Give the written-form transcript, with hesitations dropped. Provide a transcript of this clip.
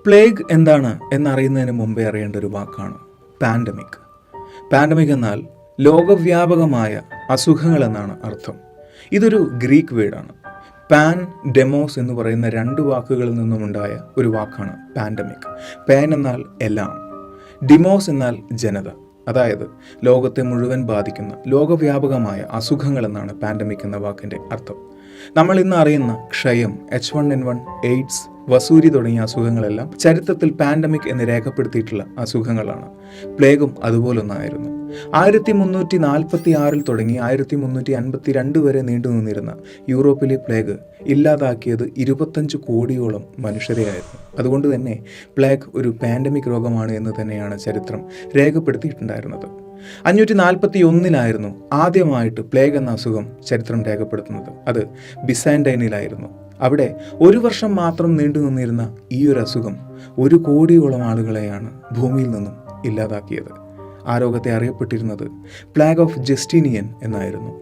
Plague എന്താണ് എന്നറിയുന്നതിന് മുമ്പേ അറിയേണ്ട ഒരു വാക്കാണ് പാൻഡമിക്. പാൻഡമിക് എന്നാൽ ലോകവ്യാപകമായ അസുഖങ്ങൾ എന്നാണ് അർത്ഥം. ഇതൊരു ഗ്രീക്ക് വേർഡാണ്. പാൻ, ഡെമോസ് എന്ന് പറയുന്ന രണ്ട് വാക്കുകളിൽ നിന്നുമുണ്ടായ ഒരു വാക്കാണ് പാൻഡമിക്. പാൻ എന്നാൽ എല്ലാം, ഡിമോസ് എന്നാൽ ജനത. അതായത് ലോകത്തെ മുഴുവൻ ബാധിക്കുന്ന ലോകവ്യാപകമായ അസുഖങ്ങൾ എന്നാണ് പാൻഡമിക് എന്ന വാക്കിൻ്റെ അർത്ഥം. നമ്മൾ ഇന്ന് അറിയുന്ന ക്ഷയം, H1N1, എയ്ഡ്സ്, വസൂരി തുടങ്ങിയ അസുഖങ്ങളെല്ലാം ചരിത്രത്തിൽ പാൻഡമിക് എന്ന് രേഖപ്പെടുത്തിയിട്ടുള്ള അസുഖങ്ങളാണ്. പ്ലേഗും അതുപോലൊന്നായിരുന്നു. 1346 തുടങ്ങി 1352 വരെ നീണ്ടു നിന്നിരുന്ന യൂറോപ്പിലെ പ്ലേഗ് ഇല്ലാതാക്കിയത് 25 കോടിയോളം മനുഷ്യരെയായിരുന്നു. അതുകൊണ്ട് തന്നെ പ്ലേഗ് ഒരു പാൻഡമിക് രോഗമാണ് എന്ന് തന്നെയാണ് ചരിത്രം രേഖപ്പെടുത്തിയിട്ടുണ്ടായിരുന്നത്. 541 ആദ്യമായിട്ട് പ്ലേഗ് എന്ന അസുഖം ചരിത്രം രേഖപ്പെടുത്തുന്നത്. അത് ബിസാൻഡൈനിലായിരുന്നു. അവിടെ ഒരു വർഷം മാത്രം നീണ്ടു നിന്നിരുന്ന ഈ ഒരു അസുഖം 1 കോടിയോളം ആളുകളെയാണ് ഭൂമിയിൽ നിന്നും ഇല്ലാതാക്കിയത്. ആ രോഗത്തെ അറിയപ്പെട്ടിരുന്നത് പ്ലേഗ് ഓഫ് ജസ്റ്റീനിയൻ എന്നായിരുന്നു.